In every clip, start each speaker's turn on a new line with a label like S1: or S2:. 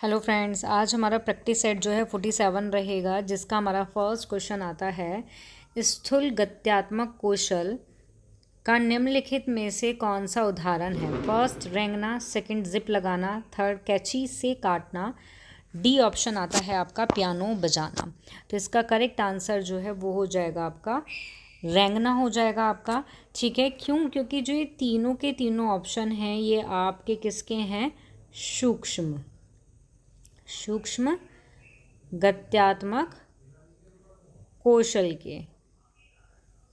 S1: Hello friends, आज हमारा practice set जो है 47 रहेगा, जिसका हमारा फर्स्ट क्वेश्चन आता है स्थूल गत्यात्मक कौशल का निम्नलिखित में से कौन सा उदाहरण है। फर्स्ट रेंगना, सेकंड जिप लगाना, थर्ड कैंची से काटना, डी ऑप्शन आता है आपका पियानो बजाना। तो इसका करेक्ट आंसर जो है वो हो जाएगा आपका रेंगना हो जाएगा आपका। ठीक है, क्यों? क्योंकि जो ये तीनों के तीनों ऑप्शन हैं ये आपके किसके हैं? सूक्ष्म गत्यात्मक कौशल के।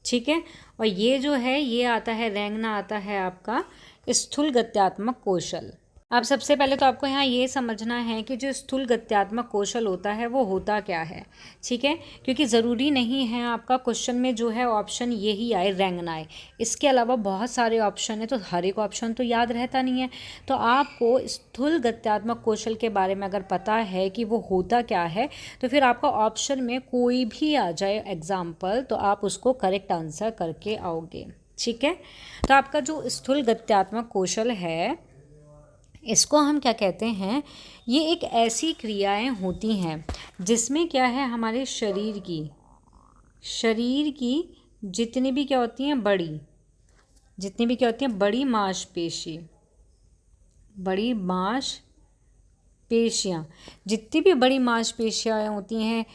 S1: ठीक है, और ये जो है ये आता है रेंगना, आता है आपका स्थूल गत्यात्मक कौशल। अब सबसे पहले तो आपको यहाँ ये समझना है कि जो स्थूल गत्यात्मक कौशल होता है वो होता क्या है। ठीक है, क्योंकि ज़रूरी नहीं है आपका क्वेश्चन में जो है ऑप्शन यही आए, रेंगना आए। इसके अलावा बहुत सारे ऑप्शन है, तो हर एक ऑप्शन तो याद रहता नहीं है। तो आपको स्थूल गत्यात्मक कौशल के बारे में अगर पता है कि वो होता क्या है, तो फिर आपका ऑप्शन में कोई भी आ जाए एग्जाम्पल, तो आप उसको करेक्ट आंसर करके आओगे। ठीक है, तो आपका जो स्थूल गत्यात्मक कौशल है इसको हम क्या कहते हैं? ये एक ऐसी क्रियाएं होती हैं जिसमें क्या है, हमारे शरीर की जितनी भी क्या होती हैं, बड़ी मांसपेशियाँ, जितनी भी बड़ी मांसपेशियाँ होती हैं,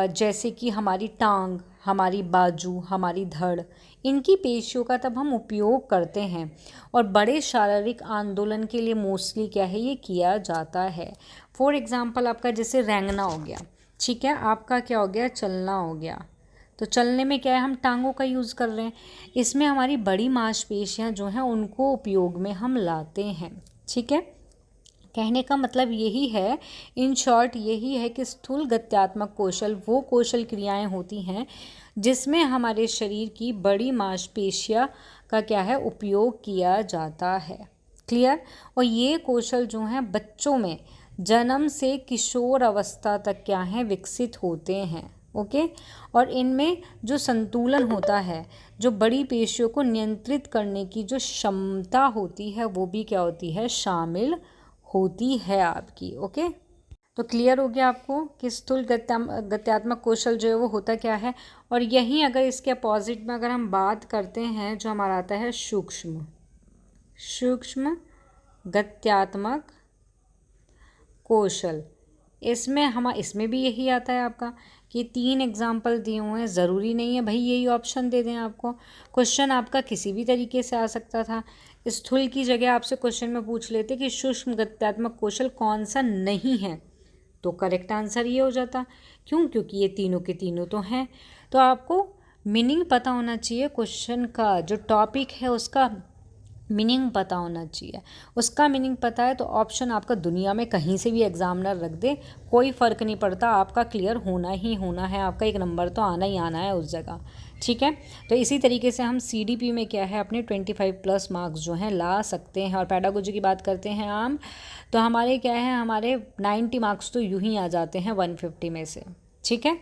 S1: जैसे कि हमारी टांग, हमारी बाजू, हमारी धड़, इनकी पेशियों का तब हम उपयोग करते हैं। और बड़े शारीरिक आंदोलन के लिए मोस्टली क्या है, ये किया जाता है। फॉर एग्जांपल आपका जैसे रेंगना हो गया, ठीक है, आपका क्या हो गया, चलना हो गया। तो चलने में क्या है, हम टांगों का यूज़ कर रहे हैं। इसमें हमारी बड़ी मांसपेशियाँ जो हैं उनको उपयोग में हम लाते हैं। ठीक है, कहने का मतलब यही है, इन शॉर्ट यही है कि स्थूल गत्यात्मक कौशल वो कौशल क्रियाएं होती हैं जिसमें हमारे शरीर की बड़ी मांसपेशियां का क्या है, उपयोग किया जाता है। क्लियर? और ये कौशल जो हैं बच्चों में जन्म से किशोर अवस्था तक क्या है, विकसित होते हैं। ओके, और इनमें जो संतुलन होता है, जो बड़ी पेशियों को नियंत्रित करने की जो क्षमता होती है, वो भी क्या होती है, शामिल होती है आपकी। ओके, तो क्लियर हो गया आपको कि स्थूल गत्यात्मक कौशल जो है वो होता क्या है। और यहीं अगर इसके अपोजिट में अगर हम बात करते हैं, जो हमारा आता है सूक्ष्म गत्यात्मक कौशल, इसमें भी यही आता है आपका कि 3 एग्जाम्पल दिए हुए हैं। ज़रूरी नहीं है भाई यही ऑप्शन दे दें आपको, क्वेश्चन आपका किसी भी तरीके से आ सकता था। स्थूल की जगह आपसे क्वेश्चन में पूछ लेते कि सूक्ष्म गत्यात्मक कौशल कौन सा नहीं है, तो करेक्ट आंसर ये हो जाता। क्यों? क्योंकि ये तीनों के तीनों तो हैं। तो आपको मीनिंग पता होना चाहिए क्वेश्चन का, जो टॉपिक है उसका मीनिंग पता होना चाहिए। उसका मीनिंग पता है तो ऑप्शन आपका दुनिया में कहीं से भी एग्जामिनर रख दे, कोई फ़र्क नहीं पड़ता, आपका क्लियर होना ही होना है, आपका एक नंबर तो आना ही आना है उस जगह। ठीक है, तो इसी तरीके से हम CDP में क्या है, अपने 25+ मार्क्स जो हैं ला सकते हैं। और पेडागोजी की बात करते हैं हम, तो हमारे क्या है, हमारे 90 मार्क्स तो यूँ ही आ जाते हैं 150 में से। ठीक है,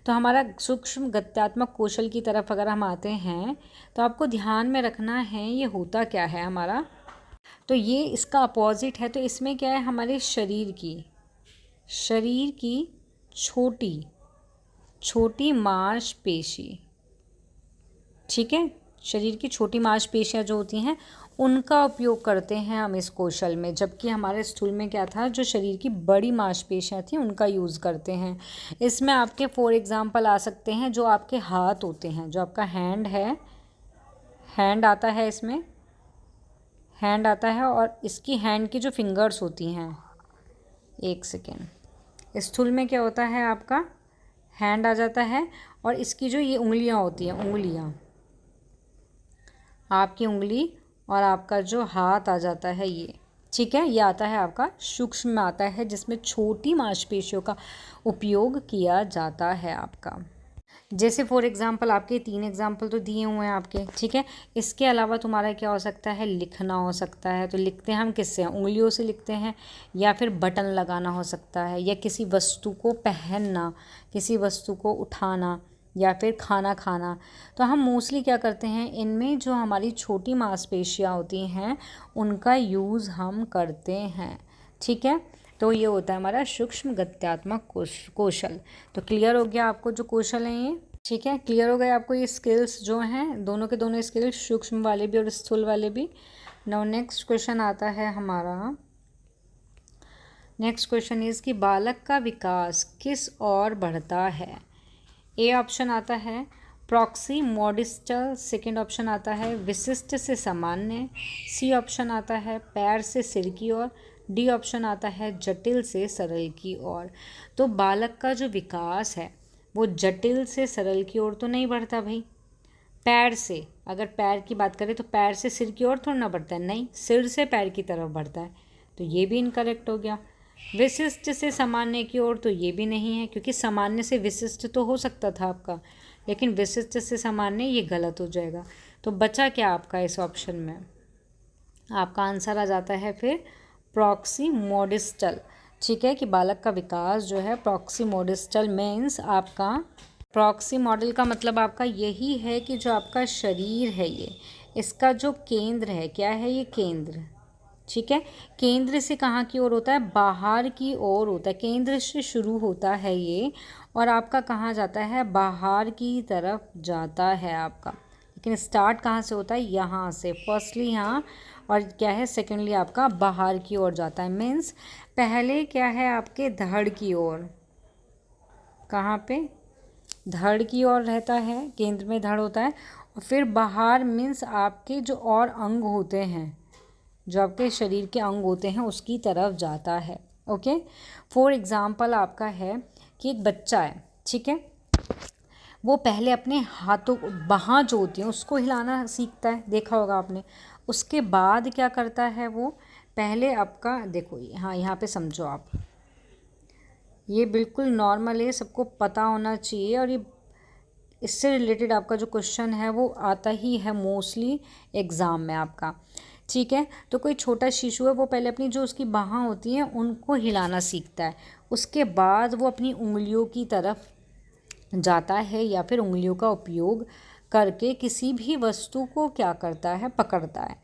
S1: तो हमारा सूक्ष्म गत्यात्मक कौशल की तरफ अगर हम आते हैं, तो आपको ध्यान में रखना है ये होता क्या है हमारा। तो ये इसका अपोजिट है। तो इसमें क्या है, हमारे शरीर की छोटी मांसपेशी, ठीक है, शरीर की छोटी मांसपेशियां जो होती हैं उनका उपयोग करते हैं हम इस कौशल में। जबकि हमारे स्थूल में क्या था, जो शरीर की बड़ी मांसपेशियां थी उनका यूज़ करते हैं। इसमें आपके फॉर एग्जांपल आ सकते हैं जो आपके हाथ होते हैं, जो आपका हैंड है, हैंड आता है, इसमें हैंड आता है, और इसकी हैंड की जो फिंगर्स होती हैं, एक सेकेंड, स्थूल में क्या होता है, आपका हैंड आ जाता है, और इसकी जो ये उंगलियां होती हैं, आपकी उंगली और आपका जो हाथ आ जाता है ये, ठीक है, ये आता है आपका सूक्ष्म में आता है, जिसमें छोटी मांसपेशियों का उपयोग किया जाता है आपका। जैसे फॉर एग्जांपल आपके 3 एग्जांपल तो दिए हुए हैं आपके। ठीक है, इसके अलावा तुम्हारा क्या हो सकता है, लिखना हो सकता है। तो लिखते हैं हम किससे, उंगलियों से लिखते हैं, या फिर बटन लगाना हो सकता है, या किसी वस्तु को पहनना, किसी वस्तु को उठाना, या फिर खाना खाना। तो हम मोस्टली क्या करते हैं, इनमें जो हमारी छोटी मांसपेशियाँ होती हैं उनका यूज़ हम करते हैं। ठीक है, तो ये होता है हमारा सूक्ष्म गत्यात्मक कौशल। तो क्लियर हो गया आपको जो कौशल हैं ये, ठीक है, क्लियर हो गए आपको ये स्किल्स जो हैं, दोनों के दोनों स्किल्स, सूक्ष्म वाले भी और स्थूल वाले भी। नाउ नेक्स्ट क्वेश्चन आता है हमारा, नेक्स्ट क्वेश्चन इज़ कि बालक का विकास किस ओर बढ़ता है। ए ऑप्शन आता है प्रॉक्सी मॉडिस्टल, सेकेंड ऑप्शन आता है विशिष्ट से सामान्य, सी ऑप्शन आता है पैर से सिर की ओर, डी ऑप्शन आता है जटिल से सरल की ओर। तो बालक का जो विकास है वो जटिल से सरल की ओर तो नहीं बढ़ता भाई, पैर से, अगर पैर की बात करें तो पैर से सिर की ओर थोड़ा ना बढ़ता है, नहीं, सिर से पैर की तरफ बढ़ता है, तो ये भी इनकरेक्ट हो गया। विशिष्ट से सामान्य की ओर, तो ये भी नहीं है, क्योंकि सामान्य से विशिष्ट तो हो सकता था आपका, लेकिन विशिष्ट से सामान्य ये गलत हो जाएगा। तो बचा क्या आपका इस ऑप्शन में, आपका आंसर आ जाता है फिर प्रॉक्सी मॉडिस्टल, ठीक है, कि बालक का विकास जो है प्रॉक्सी मॉडिस्टल मीन्स आपका, प्रॉक्सी मॉडल का मतलब आपका यही है कि जो आपका शरीर है ये, इसका जो केंद्र है, क्या है ये केंद्र, ठीक है, केंद्र से कहाँ की ओर होता है, बाहर की ओर होता है, केंद्र से शुरू होता है ये और आपका कहाँ जाता है, बाहर की तरफ जाता है आपका, लेकिन स्टार्ट कहाँ से होता है, यहाँ से, फर्स्टली यहाँ, और क्या है सेकेंडली आपका बाहर की ओर जाता है। मीन्स पहले क्या है आपके धड़ की ओर, कहाँ पे, धड़ की ओर रहता है, केंद्र में धड़ होता है, और फिर बाहर मीन्स आपके जो और अंग होते हैं, जो आपके शरीर के अंग होते हैं उसकी तरफ जाता है। ओके, फॉर एग्ज़ाम्पल आपका है कि एक बच्चा है, ठीक है, वो पहले अपने हाथों, बाहाँ जो होती हैं उसको हिलाना सीखता है, देखा होगा आपने, उसके बाद क्या करता है वो, पहले आपका देखो, हाँ यहाँ पे समझो आप, ये बिल्कुल नॉर्मल है, सबको पता होना चाहिए, और ये इससे रिलेटेड आपका जो क्वेश्चन है वो आता ही है मोस्टली एग्ज़ाम में आपका, ठीक है। तो कोई छोटा शिशु है, वो पहले अपनी जो उसकी बाहाँ होती हैं उनको हिलाना सीखता है, उसके बाद वो अपनी उंगलियों की तरफ जाता है या फिर उंगलियों का उपयोग करके किसी भी वस्तु को क्या करता है, पकड़ता है।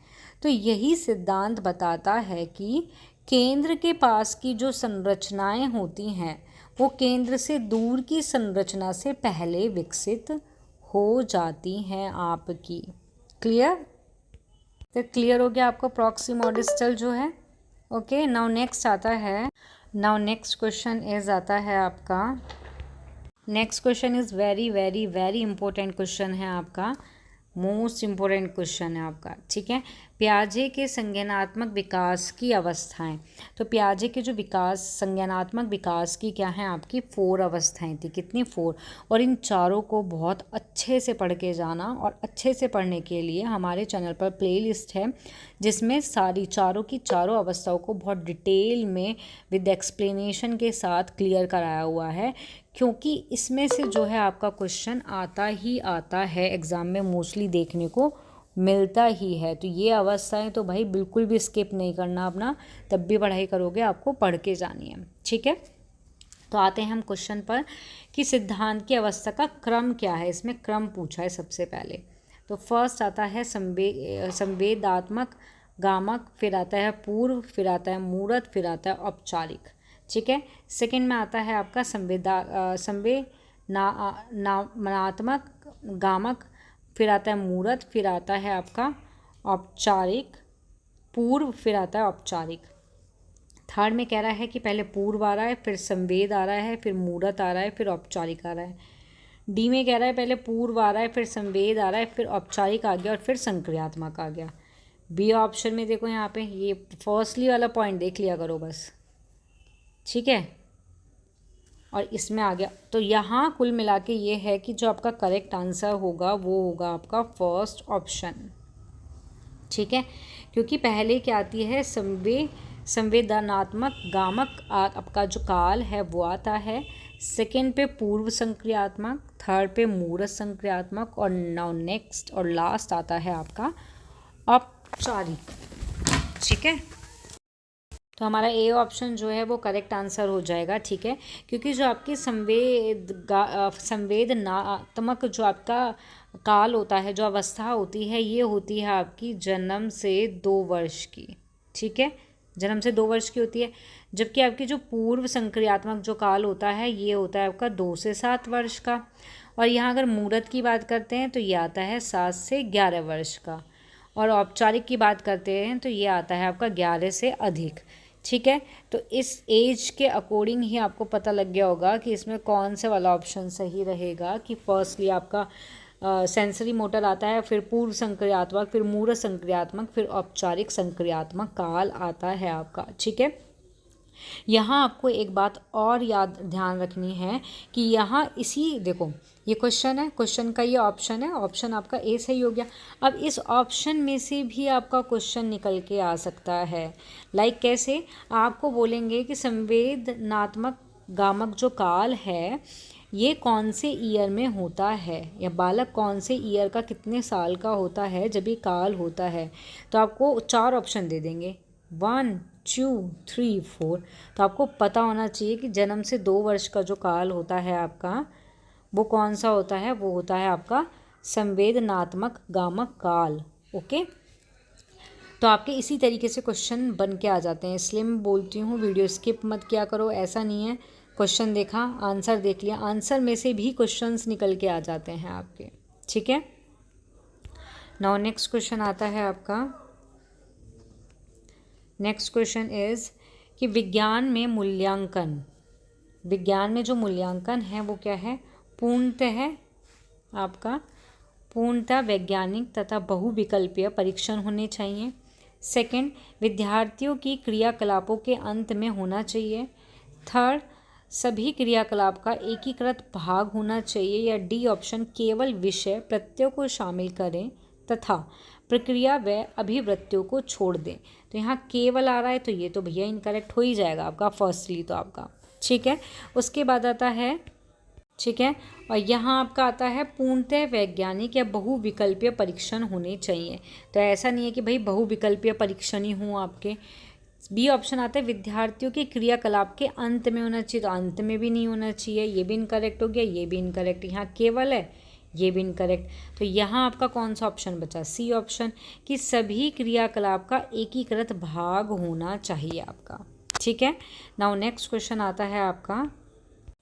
S1: तो यही सिद्धांत बताता है कि केंद्र के पास की जो संरचनाएं होती हैं वो केंद्र से दूर की संरचना से पहले विकसित हो जाती हैं आपकी। क्लियर, तो क्लियर हो गया आपको प्रॉक्सी मॉडिस्टल जो है। ओके, नाउ नेक्स्ट आता है, नाउ नेक्स्ट क्वेश्चन इज आता है आपका, next question is very very very important question है आपका, मोस्ट इम्पोर्टेंट क्वेश्चन है आपका, ठीक है। पियाजे के संज्ञानात्मक विकास की अवस्थाएं, तो पियाजे के जो विकास, संज्ञानात्मक विकास की क्या हैं आपकी 4 अवस्थाएं थी, कितनी 4, और इन चारों को बहुत अच्छे से पढ़ के जाना, और अच्छे से पढ़ने के लिए हमारे चैनल पर प्लेलिस्ट है जिसमें सारी चारों की चारों अवस्थाओं को बहुत डिटेल में विद एक्सप्लेनेशन के साथ क्लियर कराया हुआ है, क्योंकि इसमें से जो है आपका क्वेश्चन आता ही आता है एग्ज़ाम में, मोस्टली देखने को मिलता ही है। तो ये अवस्थाएं तो भाई बिल्कुल भी स्किप नहीं करना अपना, तब भी पढ़ाई करोगे आपको पढ़ के जानी है, ठीक है। तो आते हैं हम क्वेश्चन पर कि सिद्धांत की अवस्था का क्रम क्या है, इसमें क्रम पूछा है सबसे पहले। तो फर्स्ट आता है संवेदात्मक गामक, फिर आता है पूर्व, फिर आता है मूर्त, फिर आता है औपचारिक, ठीक है। सेकंड में आता है आपका संवेदनात्मक गामक, फिर आता है मूर्त, फिर आता है आपका औपचारिक, पूर्व, फिर आता है औपचारिक। थर्ड में कह रहा है कि पहले पूर्व आ रहा है, फिर संवेद आ रहा है, फिर मूर्त आ रहा है, फिर औपचारिक आ रहा है। डी में कह रहा है पहले पूर्व आ रहा है, फिर संवेद आ रहा है, फिर औपचारिक आ गया, और फिर संक्रियात्मक आ गया। बी ऑप्शन में देखो यहाँ पे ये फर्स्टली वाला पॉइंट देख लिया करो बस, ठीक है, और इसमें आ गया। तो यहाँ कुल मिला के ये है कि जो आपका करेक्ट आंसर होगा वो होगा आपका फर्स्ट ऑप्शन, ठीक है, क्योंकि पहले क्या आती है संवेदनात्मक गामक, आपका जो काल है वो आता है, सेकंड पे पूर्व संक्रियात्मक, थर्ड पे मूर्त संक्रियात्मक, और नाउ नेक्स्ट और लास्ट आता है आपका औपचारिक, ठीक है। तो हमारा ए ऑप्शन जो है वो करेक्ट आंसर हो जाएगा, ठीक है, क्योंकि जो आपकी संवेदनात्मक जो आपका काल होता है, जो अवस्था होती है, ये होती है आपकी जन्म से 2 वर्ष की, ठीक है, जन्म से 2 वर्ष की होती है। जबकि आपकी जो पूर्व संक्रियात्मक जो काल होता है ये होता है आपका 2 से 7 वर्ष का। और यहाँ अगर मुहूर्त की बात करते हैं तो ये आता है 7 से 11 वर्ष का। और औपचारिक की बात करते हैं तो ये आता है आपका 11 से अधिक। ठीक है, तो इस एज के अकॉर्डिंग ही आपको पता लग गया होगा कि इसमें कौन से वाला ऑप्शन सही रहेगा। कि फर्स्टली आपका सेंसरी मोटर आता है, फिर पूर्व संक्रियात्मक, फिर मूर्त संक्रियात्मक, फिर औपचारिक संक्रियात्मक काल आता है आपका। ठीक है, यहाँ आपको एक बात और ध्यान रखनी है कि यहाँ इसी देखो ये क्वेश्चन है, क्वेश्चन का ये ऑप्शन है, ऑप्शन आपका ए सही हो गया। अब इस ऑप्शन में से भी आपका क्वेश्चन निकल के आ सकता है। लाइक कैसे, आपको बोलेंगे कि संवेदनात्मक गामक जो काल है ये कौन से ईयर में होता है, या बालक कौन से ईयर का कितने साल का होता है जब ये काल होता है। तो आपको 4 ऑप्शन दे देंगे, 1 2 3 4। तो आपको पता होना चाहिए कि जन्म से 2 वर्ष का जो काल होता है आपका वो कौन सा होता है, वो होता है आपका संवेदनात्मक गामक काल। ओके, तो आपके इसी तरीके से क्वेश्चन बन के आ जाते हैं। इसलिए मैं बोलती हूँ वीडियो स्किप मत किया करो। ऐसा नहीं है क्वेश्चन देखा आंसर देख लिया, आंसर में से भी क्वेश्चंस निकल के आ जाते हैं आपके। ठीक है, नाउ नेक्स्ट क्वेश्चन आता है आपका। नेक्स्ट क्वेश्चन इज़ कि विज्ञान में मूल्यांकन, विज्ञान में जो मूल्यांकन है वो क्या है, पूर्णतः है आपका पूर्णतः वैज्ञानिक तथा बहुविकल्पीय परीक्षण होने चाहिए। सेकंड, विद्यार्थियों की क्रियाकलापों के अंत में होना चाहिए। थर्ड, सभी क्रियाकलाप का एकीकृत भाग होना चाहिए। या डी ऑप्शन, केवल विषय प्रत्ययों को शामिल करें तथा प्रक्रिया व अभिवृत्तियों को छोड़ दें। तो यहाँ केवल आ रहा है तो ये तो भैया इनकरेक्ट हो ही जाएगा आपका फर्स्टली तो आपका। ठीक है, उसके बाद आता है, ठीक है, और यहाँ आपका आता है पूर्णतः वैज्ञानिक या बहुविकल्पीय परीक्षण होने चाहिए। तो ऐसा नहीं है कि भाई बहुविकल्पीय परीक्षण ही हों आपके। बी ऑप्शन आता है विद्यार्थियों के क्रियाकलाप के अंत में होना चाहिए। तो अंत में भी नहीं होना चाहिए, ये भी इनकरेक्ट हो गया, ये भी इनकरेक्ट। यहाँ केवल है, ये भी इनकरेक्ट। तो यहाँ आपका कौन सा ऑप्शन बचा, सी ऑप्शन, कि सभी क्रियाकलाप का एकीकृत भाग होना चाहिए आपका। ठीक है, नाउ नेक्स्ट क्वेश्चन आता है आपका।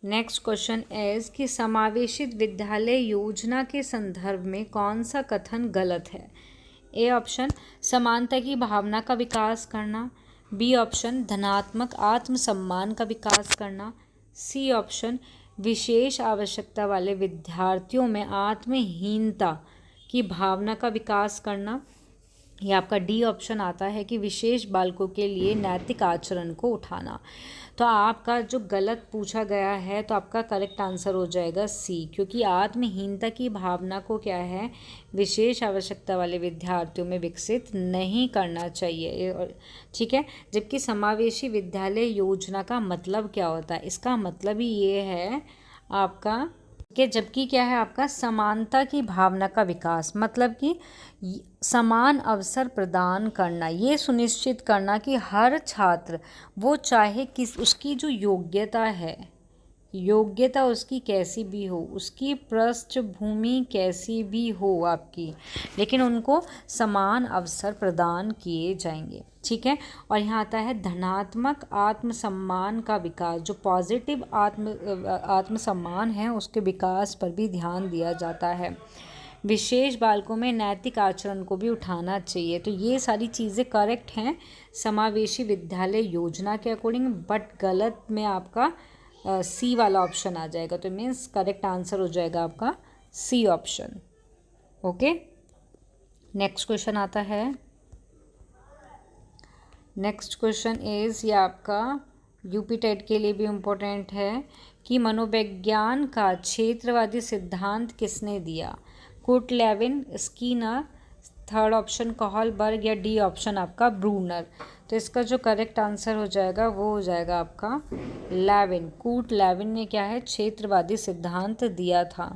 S1: नेक्स्ट क्वेश्चन इज कि समावेशित विद्यालय योजना के संदर्भ में कौन सा कथन गलत है। ए ऑप्शन, समानता की भावना का विकास करना। बी ऑप्शन, धनात्मक आत्मसम्मान का विकास करना। सी ऑप्शन, विशेष आवश्यकता वाले विद्यार्थियों में आत्महीनता की भावना का विकास करना। यह आपका डी ऑप्शन आता है कि विशेष बालकों के लिए नैतिक आचरण को उठाना। तो आपका जो गलत पूछा गया है तो आपका करेक्ट आंसर हो जाएगा सी, क्योंकि आत्महीनता की भावना को क्या है, विशेष आवश्यकता वाले विद्यार्थियों में विकसित नहीं करना चाहिए। ठीक है, जबकि समावेशी विद्यालय योजना का मतलब क्या होता है, इसका मतलब ही ये है आपका कि जबकि क्या है आपका समानता की भावना का विकास, मतलब कि समान अवसर प्रदान करना, ये सुनिश्चित करना कि हर छात्र वो चाहे किस उसकी जो योग्यता है, योग्यता उसकी कैसी भी हो, उसकी पृष्ठभूमि कैसी भी हो आपकी, लेकिन उनको समान अवसर प्रदान किए जाएंगे। ठीक है, और यहाँ आता है धनात्मक आत्मसम्मान का विकास, जो पॉजिटिव आत्मसम्मान है उसके विकास पर भी ध्यान दिया जाता है। विशेष बालकों में नैतिक आचरण को भी उठाना चाहिए। तो ये सारी चीज़ें करेक्ट हैं समावेशी विद्यालय योजना के अकॉर्डिंग, बट गलत में आपका सी वाला ऑप्शन आ जाएगा। तो मीन्स करेक्ट आंसर हो जाएगा आपका C option. Okay, next question आता है। नेक्स्ट क्वेश्चन इज़, ये आपका यूपी टेट के लिए भी इम्पोर्टेंट है कि मनोविज्ञान का क्षेत्रवादी सिद्धांत किसने दिया। Kurt Lewin, Skinner, third option Kohlberg, या डी ऑप्शन आपका ब्रूनर। तो इसका जो करेक्ट आंसर हो जाएगा वो हो जाएगा आपका लेविन। कुर्ट लेविन ने क्या है, क्षेत्रवादी सिद्धांत दिया था।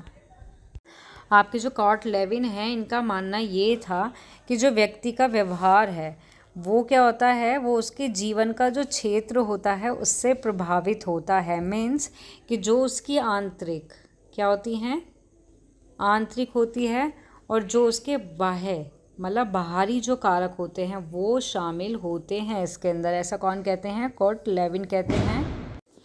S1: आपके जो कुर्ट लेविन है इनका मानना ये था कि जो व्यक्ति का व्यवहार है वो क्या होता है, वो उसके जीवन का जो क्षेत्र होता है उससे प्रभावित होता है। मीन्स कि जो उसकी आंतरिक क्या होती हैं, आंतरिक होती है, और जो उसके बाह्य मतलब बाहरी जो कारक होते हैं वो शामिल होते हैं इसके अंदर। ऐसा कौन कहते हैं? कर्ट लेविन कहते हैं।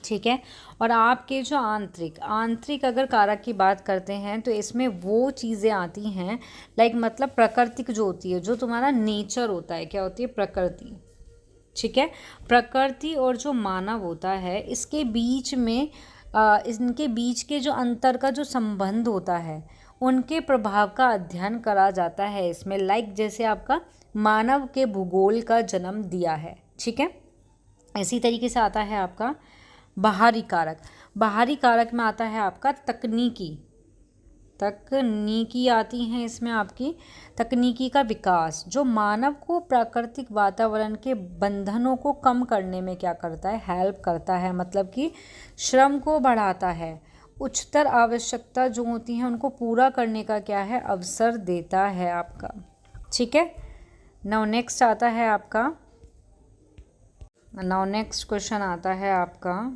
S1: ठीक है। और आपके जो आंतरिक अगर कारक की बात करते हैं तो इसमें वो चीज़ें आती हैं लाइक मतलब प्राकृतिक जो होती है, जो तुम्हारा नेचर होता है, क्या होती है? प्रकृति। ठीक है। प्रकृति और जो मानव होता है इसके बीच में इनके बीच के जो अंतर का जो संबंध होता है उनके प्रभाव का अध्ययन करा जाता है इसमें। लाइक जैसे आपका मानव के भूगोल का जन्म दिया है। ठीक है। इसी तरीके से आता है आपका बाहरी कारक। बाहरी कारक में आता है आपका तकनीकी आती हैं इसमें आपकी तकनीकी का विकास, जो मानव को प्राकृतिक वातावरण के बंधनों को कम करने में क्या करता है? हेल्प करता है, मतलब कि श्रम को बढ़ाता है, उच्चतर आवश्यकता जो होती हैं उनको पूरा करने का क्या है? अवसर देता है आपका। ठीक है। नाउ नेक्स्ट आता है आपका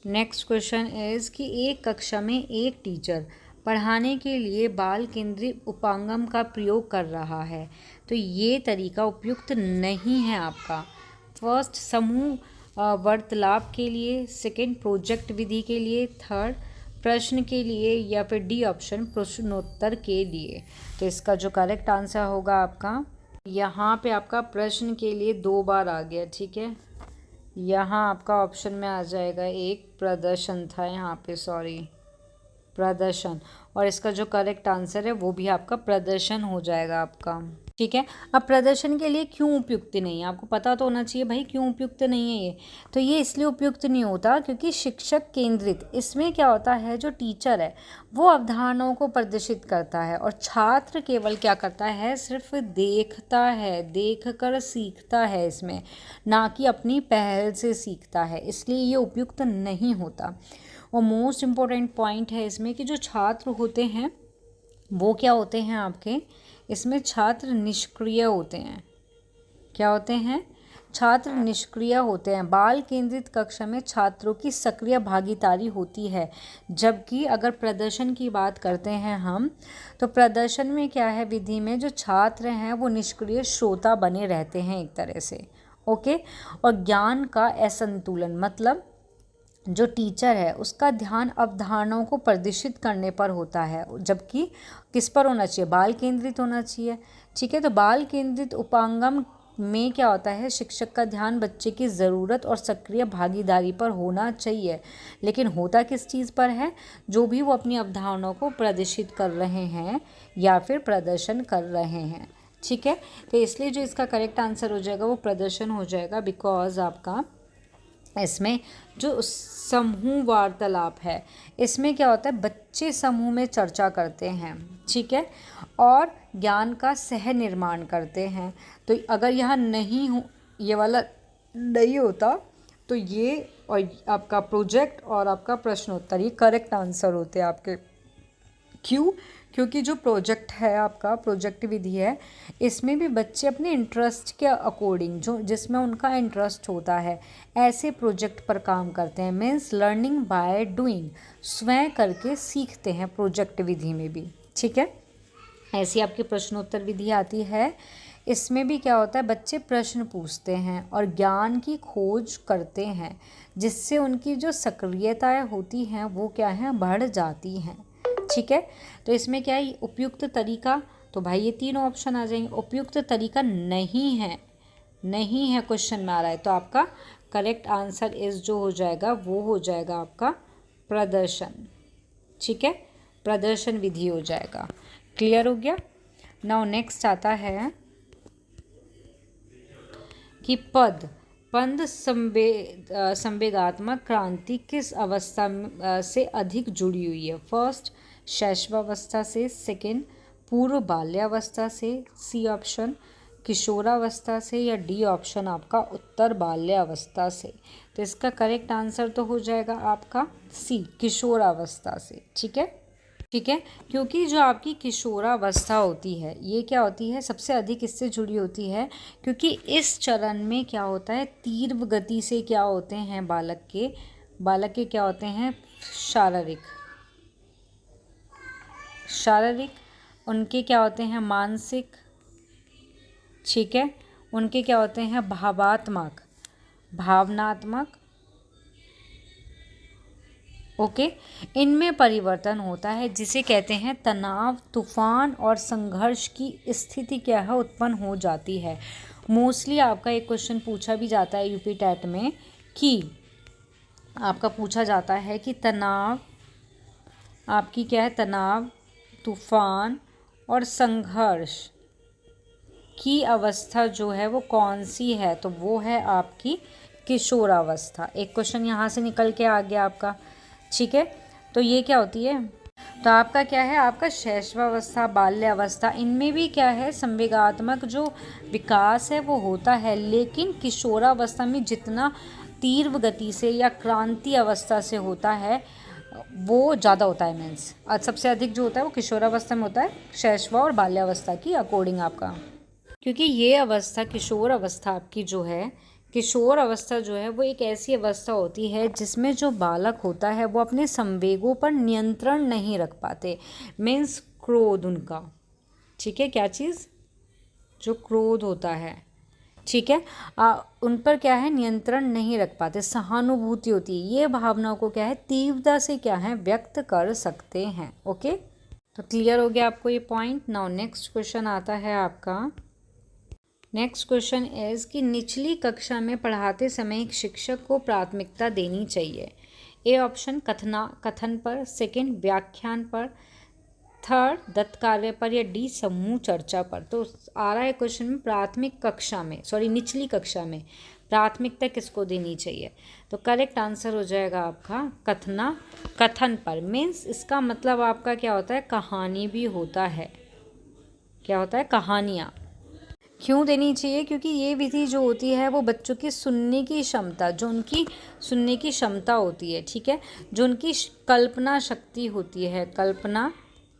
S1: नेक्स्ट क्वेश्चन इज़ कि एक कक्षा में एक टीचर पढ़ाने के लिए बाल केंद्रित उपागम का प्रयोग कर रहा है, तो ये तरीका उपयुक्त नहीं है आपका। फर्स्ट, समूह वार्तालाप के लिए, सेकंड प्रोजेक्ट विधि के लिए, थर्ड प्रश्न के लिए, या फिर डी ऑप्शन प्रश्नोत्तर के लिए। तो इसका जो करेक्ट आंसर होगा आपका, यहाँ पे आपका प्रश्न के लिए 2 बार आ गया। ठीक है। यहाँ आपका ऑप्शन में आ जाएगा, एक प्रदर्शन था यहाँ पे, सॉरी, प्रदर्शन, और इसका जो करेक्ट आंसर है वो भी आपका प्रदर्शन हो जाएगा आपका। ठीक है। अब प्रदर्शन के लिए क्यों उपयुक्त नहीं है, आपको पता तो होना चाहिए भाई क्यों उपयुक्त नहीं है ये। तो ये इसलिए उपयुक्त नहीं होता क्योंकि शिक्षक केंद्रित इसमें क्या होता है, जो टीचर है वो अवधारणाओं को प्रदर्शित करता है और छात्र केवल क्या करता है? सिर्फ देखता है, देखकर सीखता है इसमें, ना कि अपनी पहल से सीखता है, इसलिए ये उपयुक्त नहीं होता। और मोस्ट इम्पोर्टेंट पॉइंट है इसमें कि जो छात्र होते हैं वो क्या होते हैं आपके इसमें? छात्र निष्क्रिय होते हैं। क्या होते हैं? छात्र निष्क्रिय होते हैं। बाल केंद्रित कक्षा में छात्रों की सक्रिय भागीदारी होती है, जबकि अगर प्रदर्शन की बात करते हैं हम, तो प्रदर्शन में क्या है? विधि में जो छात्र हैं वो निष्क्रिय श्रोता बने रहते हैं एक तरह से। ओके। और ज्ञान का असंतुलन, मतलब जो टीचर है उसका ध्यान अवधारणाओं को प्रदर्शित करने पर होता है, जबकि किस पर होना चाहिए? बाल केंद्रित होना चाहिए। ठीक है। तो बाल केंद्रित उपागम में क्या होता है? शिक्षक का ध्यान बच्चे की ज़रूरत और सक्रिय भागीदारी पर होना चाहिए, लेकिन होता किस चीज़ पर है? जो भी वो अपनी अवधारणाओं को प्रदर्शित कर रहे हैं या फिर प्रदर्शन कर रहे हैं। ठीक है। तो इसलिए जो इसका करेक्ट आंसर हो जाएगा वो प्रदर्शन हो जाएगा, बिकॉज आपका इसमें जो समूह वार्तालाप है इसमें क्या होता है? बच्चे समूह में चर्चा करते हैं। ठीक है। और ज्ञान का सह निर्माण करते हैं। तो अगर यहाँ नहीं हो, ये वाला नहीं होता, तो ये और आपका प्रोजेक्ट और आपका प्रश्नोत्तर ये करेक्ट आंसर होते हैं आपके। क्यों? क्योंकि जो प्रोजेक्ट है आपका, प्रोजेक्ट विधि है, इसमें भी बच्चे अपने इंटरेस्ट के अकॉर्डिंग, जो जिसमें उनका इंटरेस्ट होता है, ऐसे प्रोजेक्ट पर काम करते हैं। मीन्स लर्निंग बाय डूइंग, स्वयं करके सीखते हैं प्रोजेक्ट विधि में भी। ठीक है। ऐसी आपकी प्रश्नोत्तर विधि आती है, इसमें भी क्या होता है? बच्चे प्रश्न पूछते हैं और ज्ञान की खोज करते हैं, जिससे उनकी जो सक्रियताएं होती हैं वो क्या है? बढ़ जाती हैं। ठीक है। तो इसमें क्या है? उपयुक्त तरीका, तो भाई ये 3 ऑप्शन आ जाएंगे। उपयुक्त तरीका नहीं है क्वेश्चन में आ रहा है, तो आपका करेक्ट आंसर इस जो हो जाएगा वो हो जाएगा आपका प्रदर्शन। ठीक है। प्रदर्शन विधि हो जाएगा। क्लियर हो गया। नाउ नेक्स्ट आता है कि पंद संवेगात्मक क्रांति किस अवस्था से अधिक जुड़ी हुई है? फर्स्ट, शैशवावस्था से, सेकंड पूर्व बाल्यावस्था से, सी ऑप्शन किशोरावस्था से, या डी ऑप्शन आपका उत्तर बाल्यावस्था से। तो इसका करेक्ट आंसर तो हो जाएगा आपका सी, किशोरावस्था से। ठीक है। ठीक है। क्योंकि जो आपकी किशोरावस्था होती है ये क्या होती है? सबसे अधिक इससे जुड़ी होती है, क्योंकि इस चरण में क्या होता है? तीव्र गति से क्या होते हैं? बालक के क्या होते हैं? शारीरिक उनके क्या होते हैं मानसिक, ठीक है, उनके क्या होते हैं भावात्मक, भावनात्मक, ओके। इनमें परिवर्तन होता है जिसे कहते हैं तनाव, तूफान और संघर्ष की स्थिति क्या है उत्पन्न हो जाती है। मोस्टली आपका एक क्वेश्चन पूछा भी जाता है यूपी टेट में कि आपका पूछा जाता है कि तनाव, आपकी क्या है तनाव, तूफान और संघर्ष की अवस्था जो है वो कौन सी है, तो वो है आपकी किशोरावस्था। एक क्वेश्चन यहाँ से निकल के आ गया आपका, ठीक है। तो ये क्या होती है, तो आपका क्या है, आपका शैशवावस्था, बाल्यावस्था, इनमें भी क्या है संवेगात्मक जो विकास है वो होता है, लेकिन किशोरावस्था में जितना तीव्र गति से या क्रांति अवस्था से होता है वो ज़्यादा होता है। मीन्स सबसे अधिक जो होता है वो किशोरावस्था में होता है, शैशवा और बाल्यावस्था की अकॉर्डिंग आपका, क्योंकि ये अवस्था किशोर अवस्था आपकी जो है, किशोर अवस्था जो है वो एक ऐसी अवस्था होती है जिसमें जो बालक होता है वो अपने संवेगों पर नियंत्रण नहीं रख पाते। मीन्स क्रोध उनका, ठीक है, क्या चीज़, जो क्रोध होता है, ठीक है, उन पर क्या है नियंत्रण नहीं रख पाते। सहानुभूति होती है, ये भावनाओं को क्या है तीव्रता से क्या है व्यक्त कर सकते हैं। ओके, तो क्लियर हो गया आपको ये पॉइंट। नाउ नेक्स्ट क्वेश्चन आता है आपका, नेक्स्ट क्वेश्चन इज़ कि निचली कक्षा में पढ़ाते समय एक शिक्षक को प्राथमिकता देनी चाहिए। ए ऑप्शन कथन पर, सेकंड व्याख्यान पर, थर्ड दत्त कार्य पर, या डी समूह चर्चा पर। तो आ रहा है क्वेश्चन में प्राथमिक कक्षा में, निचली कक्षा में प्राथमिकता किसको देनी चाहिए, तो करेक्ट आंसर हो जाएगा आपका कथन पर। मीन्स इसका मतलब आपका क्या होता है, कहानी भी होता है, क्या होता है कहानियाँ। क्यों देनी चाहिए, क्योंकि ये विधि जो होती है वो बच्चों की सुनने की क्षमता, जो उनकी सुनने की क्षमता होती है, ठीक है, जो उनकी कल्पना शक्ति होती है, कल्पना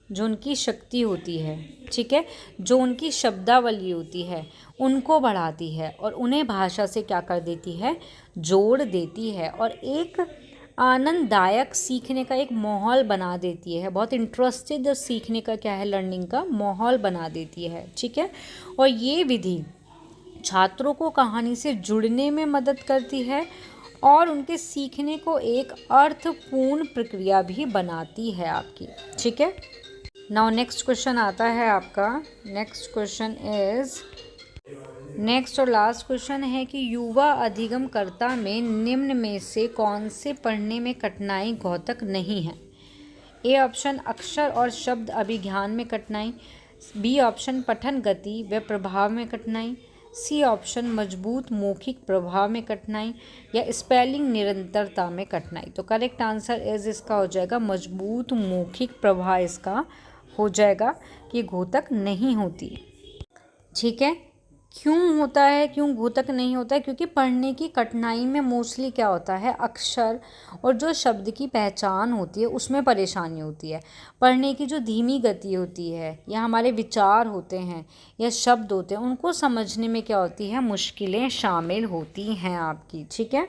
S1: जो उनकी शक्ति होती है, ठीक है, जो उनकी शब्दावली होती है उनको बढ़ाती है और उन्हें भाषा से क्या कर देती है, जोड़ देती है और एक आनंददायक सीखने का एक माहौल बना देती है। बहुत इंटरेस्टेड सीखने का क्या है, लर्निंग का माहौल बना देती है, ठीक है। और ये विधि छात्रों को कहानी से जुड़ने में मदद करती है और उनके सीखने को एक अर्थपूर्ण प्रक्रिया भी बनाती है आपकी, ठीक है। नाउ नेक्स्ट क्वेश्चन आता है आपका, नेक्स्ट क्वेश्चन इज़, नेक्स्ट और लास्ट क्वेश्चन है कि युवा अधिगमकर्ता में निम्न में से कौन से पढ़ने में कठिनाई घातक नहीं है। ए ऑप्शन अक्षर और शब्द अभिज्ञान में कठिनाई, बी ऑप्शन पठन गति व प्रभाव में कठिनाई, सी ऑप्शन मजबूत मौखिक प्रभाव में कठिनाई, या स्पेलिंग निरंतरता में कठिनाई। तो करेक्ट आंसर इज इसका हो जाएगा मजबूत मौखिक प्रभाव, इसका हो जाएगा कि घातक नहीं होती, ठीक है। क्यों होता है, क्यों घातक नहीं होता है, क्योंकि पढ़ने की कठिनाई में मोस्टली क्या होता है, अक्षर और जो शब्द की पहचान होती है उसमें परेशानी होती है। पढ़ने की जो धीमी गति होती है या हमारे विचार होते हैं या शब्द होते हैं उनको समझने में क्या होती है, मुश्किलें शामिल होती हैं आपकी, ठीक है।